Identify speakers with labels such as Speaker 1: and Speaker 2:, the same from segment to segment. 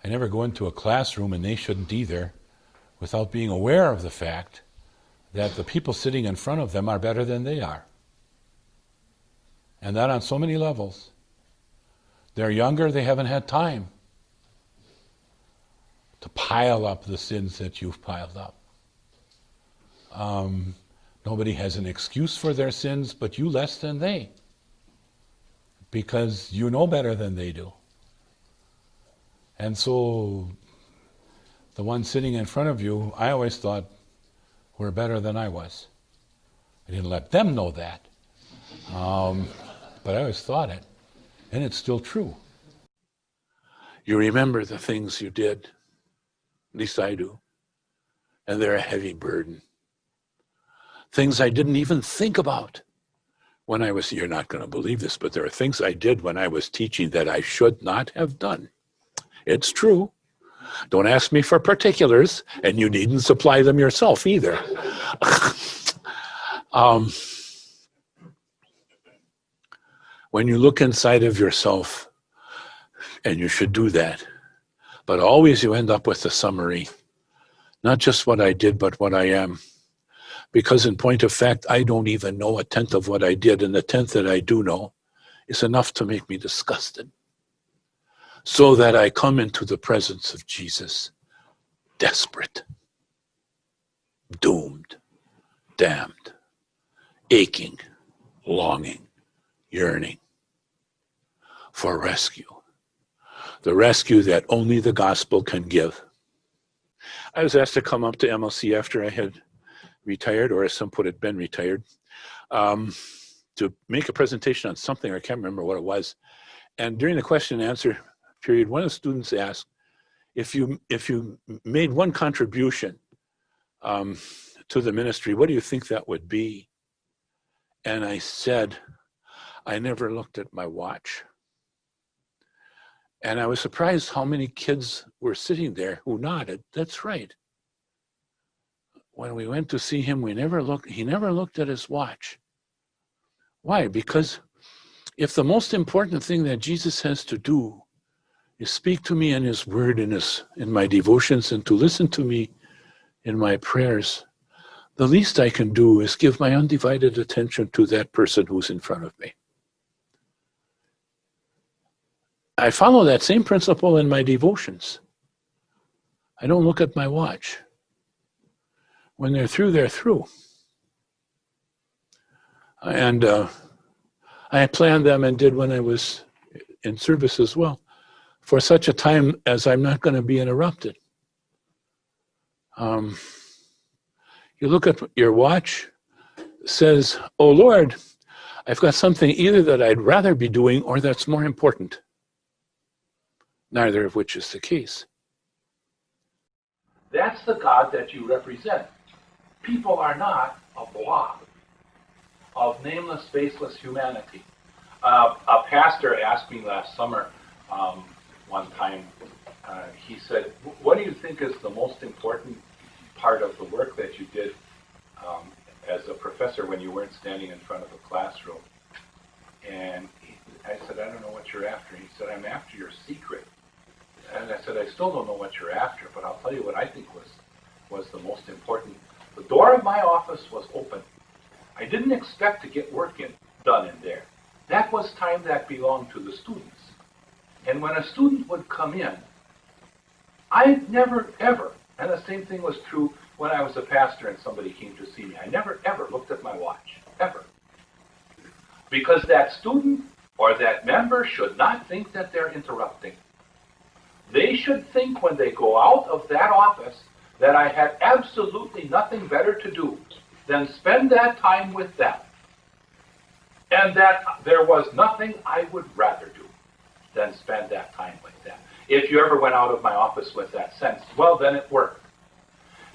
Speaker 1: I never go into a classroom, and they shouldn't either, without being aware of the fact that the people sitting in front of them are better than they are. And that on so many levels. They're younger, they haven't had time to pile up the sins that you've piled up. Nobody has an excuse for their sins, but you less than they, because you know better than they do. And so the ones sitting in front of you, I always thought were better than I was. I didn't let them know that, but I always thought it, and it's still true. You remember the things you did, at least I do, and they're a heavy burden. Things I didn't even think about when I was, you're not going to believe this, but there are things I did when I was teaching that I should not have done. It's true. Don't ask me for particulars, and you needn't supply them yourself either. When you look inside of yourself, and you should do that, but always you end up with a summary, not just what I did, but what I am. Because in point of fact, I don't even know a tenth of what I did, and the tenth that I do know is enough to make me disgusted. So that I come into the presence of Jesus, desperate, doomed, damned, aching, longing, yearning for rescue. The rescue that only the gospel can give. I was asked to come up to MLC after I had retired, or as some put it, been retired, to make a presentation on something. I can't remember what it was. And during the question and answer period, one of the students asked, if you made one contribution to the ministry, what do you think that would be? And I said, I never looked at my watch. And I was surprised how many kids were sitting there who nodded. That's right. When we went to see him, he never looked at his watch. Why? Because if the most important thing that Jesus has to do is speak to me in his word, in my devotions, and to listen to me in my prayers, the least I can do is give my undivided attention to that person who's in front of me. I follow that same principle in my devotions. I don't look at my watch. When they're through, they're through. And I planned them and did when I was in service as well, for such a time as I'm not going to be interrupted. You look at your watch, says, oh Lord, I've got something either that I'd rather be doing or that's more important. Neither of which is the case. That's the God that you represent. People are not a blob of nameless, faceless humanity. A pastor asked me last summer, one time, he said, what do you think is the most important part of the work that you did as a professor when you weren't standing in front of a classroom? And I said, I don't know what you're after. He said, I'm after your secret. And I said, I still don't know what you're after, but I'll tell you what I think was the most important. The door of my office was open. I didn't expect to get work done in there. That was time that belonged to the students. And when a student would come in, I never ever, and the same thing was true when I was a pastor and somebody came to see me, I never ever looked at my watch, ever. Because that student or that member should not think that they're interrupting. They should think when they go out of that office that I had absolutely nothing better to do than spend that time with them. And that there was nothing I would rather do than spend that time with them. If you ever went out of my office with that sense, well, then it worked.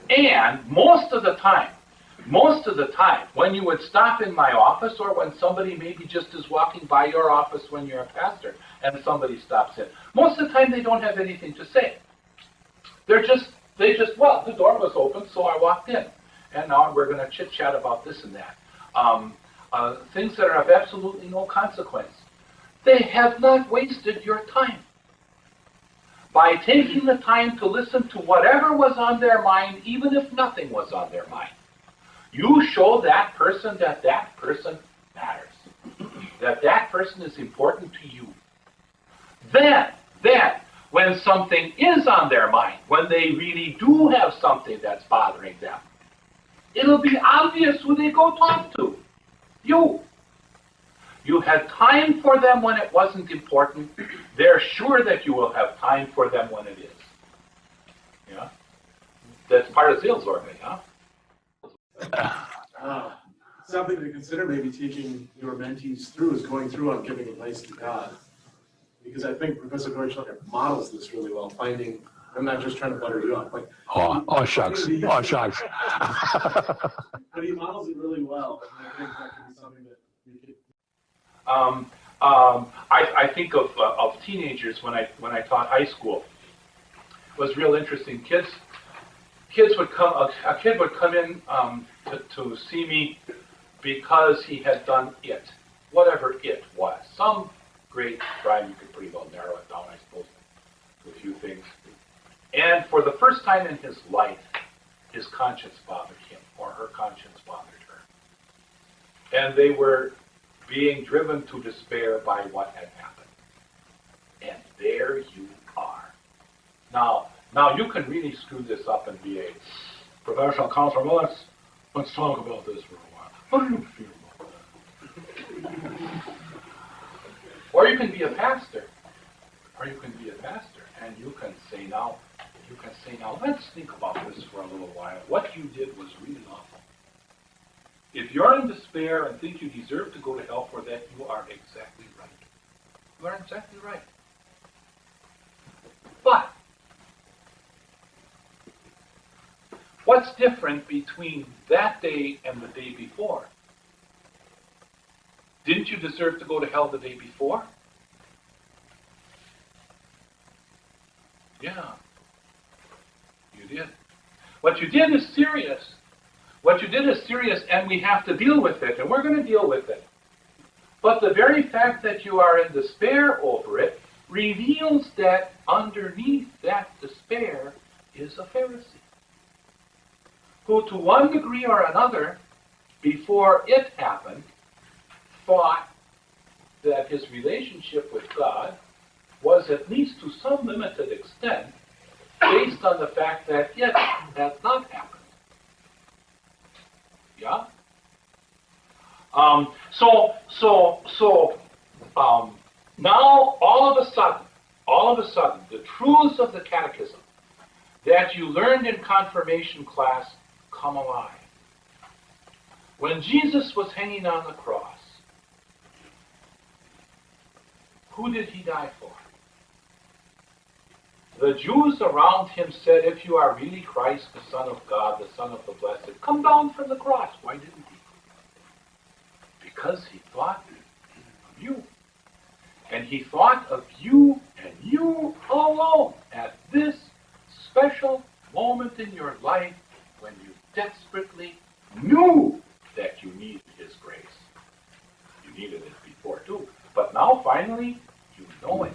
Speaker 1: And most of the time, when you would stop in my office, or when somebody maybe just is walking by your office when you're a pastor and somebody stops in, most of the time they don't have anything to say. They just, well, the door was open, so I walked in. And now we're going to chit-chat about this and that. Things that are of absolutely no consequence. They have not wasted your time. by taking the time to listen to whatever was on their mind, even if nothing was on their mind. You show that person that that person matters, that that person is important to you. Then, when something is on their mind, when they really do have something that's bothering them, it'll be obvious who they go talk to. You. You had time for them when it wasn't important. They're sure that you will have time for them when it is. Yeah? That's part of sales organizing, huh?
Speaker 2: Something to consider maybe teaching your mentees through is going through on giving advice to God. Because I think Professor Deutschlander models this really well, finding, I'm not just trying to butter you up. Like,
Speaker 3: Shucks. Oh, shucks.
Speaker 2: But he models it really well. And I think that could be something that we could.
Speaker 1: I think of teenagers when I taught high school. It was real interesting. Kids would come. A kid would come in to see me because he had done it, whatever it was. Some great crime. You could pretty well narrow it down, I suppose, to a few things. And for the first time in his life, his conscience bothered him, or her conscience bothered her, and they were being driven to despair by what had happened. And there you are. Now you can really screw this up and be a professional counselor. Well, let's talk about this for a while. How do you feel about that? Or you can be a pastor. And you can say now, let's think about this for a little while. What you did was really awful. If you're in despair and think you deserve to go to hell for that, you are exactly right. You are exactly right. But what's different between that day and the day before? Didn't you deserve to go to hell the day before? Yeah, you did. What you did is serious. And we have to deal with it, and we're going to deal with it. But the very fact that you are in despair over it reveals that underneath that despair is a Pharisee, who to one degree or another, before it happened, thought that his relationship with God was, at least to some limited extent, based on the fact that it had not happened. Yeah? Now, all of a sudden, the truths of the catechism that you learned in confirmation class come alive. When Jesus was hanging on the cross, who did he die for? The Jews around him said, if you are really Christ, the Son of God, the Son of the Blessed, come down from the cross. Why didn't he? Because he thought of you. And he thought of you and you alone at this special moment in your life when you desperately knew that you needed his grace. You needed it before too. But now finally, you know it.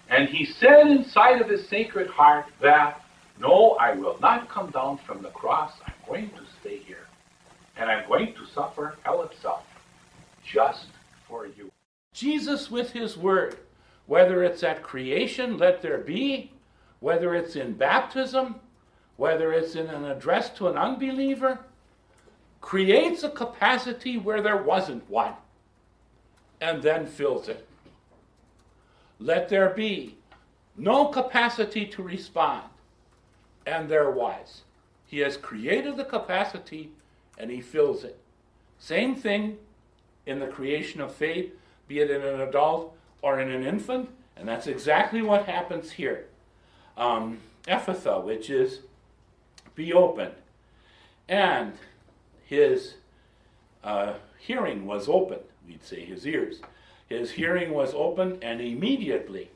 Speaker 1: And he said inside of his sacred heart that, no, I will not come down from the cross. I'm going to stay here. And I'm going to suffer hell itself just for you. Jesus with his word, whether it's at creation, let there be, whether it's in baptism, whether it's in an address to an unbeliever, creates a capacity where there wasn't one, and then fills it. Let there be no capacity to respond, and there was. He has created the capacity, and he fills it. Same thing in the creation of faith, be it in an adult or in an infant, and that's exactly what happens here. Ephatha, which is be open, and his hearing was open. We'd say his ears. His hearing was open, and immediately,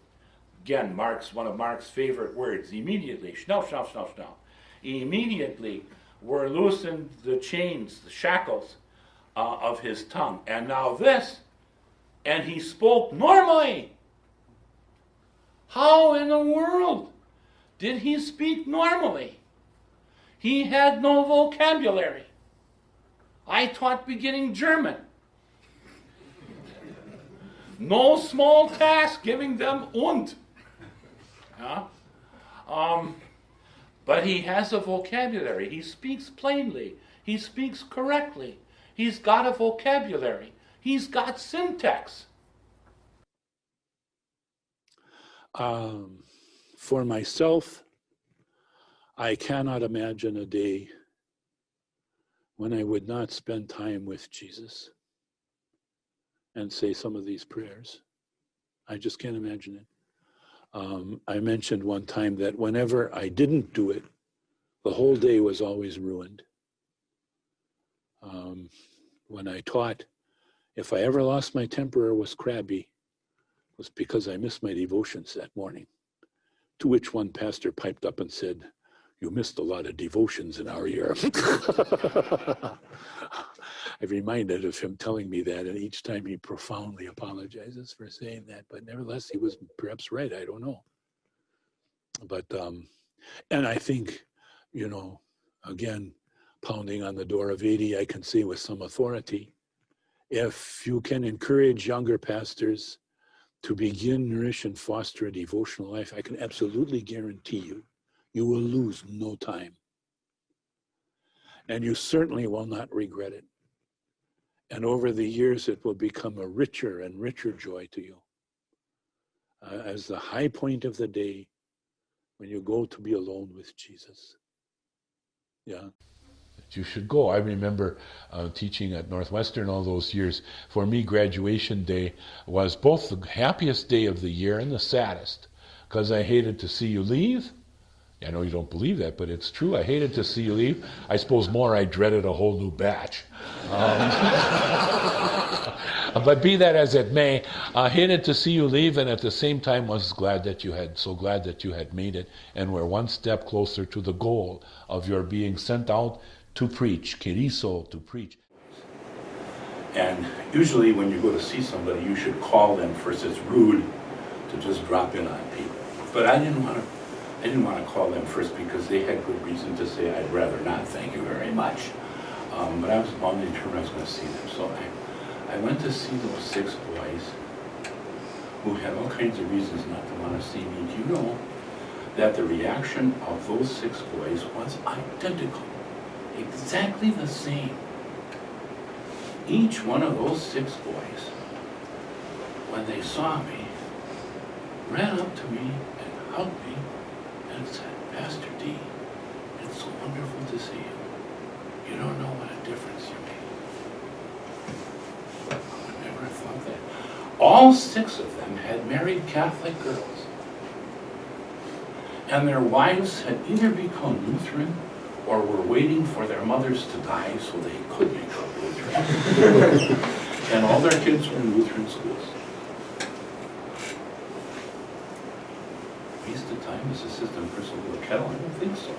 Speaker 1: again, one of Mark's favorite words, immediately, schnell, schnell, schnell, schnell. Immediately were loosened the chains, the shackles of his tongue. And now this, and he spoke normally. How in the world did he speak normally? He had no vocabulary. I taught beginning German. No small task giving them und. Yeah? But he has a vocabulary. He speaks plainly. He speaks correctly. He's got a vocabulary. He's got syntax.
Speaker 3: For myself, I cannot imagine a day when I would not spend time with Jesus and say some of these prayers. I just can't imagine it. I mentioned one time that whenever I didn't do it, the whole day was always ruined. When I taught, if I ever lost my temper or was crabby, it was because I missed my devotions that morning. To which one pastor piped up and said, "You missed a lot of devotions in our year." I'm reminded of him telling me that, and each time he profoundly apologizes for saying that. But nevertheless, he was perhaps right. I don't know. But, and I think, again, pounding on the door of 80, I can say with some authority, if you can encourage younger pastors to begin, nourish, and foster a devotional life, I can absolutely guarantee you, you will lose no time. And you certainly will not regret it. And over the years, it will become a richer and richer joy to you. As the high point of the day, when you go to be alone with Jesus. Yeah.
Speaker 4: You should go. I remember teaching at Northwestern all those years. For me, graduation day was both the happiest day of the year and the saddest, because I hated to see you leave. I know you don't believe that, but it's true. I hated to see you leave. I suppose more I dreaded a whole new batch. But be that as it may, I hated to see you leave, and at the same time was so glad that you had made it, and we're one step closer to the goal of your being sent out to preach, keriso, to preach.
Speaker 1: And usually when you go to see somebody, you should call them first. It's rude to just drop in on people. But I didn't want to call them first because they had good reason to say, "I'd rather not, thank you very much." But I was bound and determined I was going to see them. So I went to see those 6 boys who had all kinds of reasons not to want to see me. Do you know that the reaction of those 6 boys was identical? Exactly the same. Each one of those 6 boys, when they saw me, ran up to me and hugged me and said, "Pastor D, it's so wonderful to see you. You don't know what a difference you make." I never thought that. All 6 of them had married Catholic girls. And their wives had either become Lutheran or were waiting for their mothers to die so they could become Lutheran. And all their kids were in Lutheran schools. Waste of time as assistant principal of a kettle? I don't think so.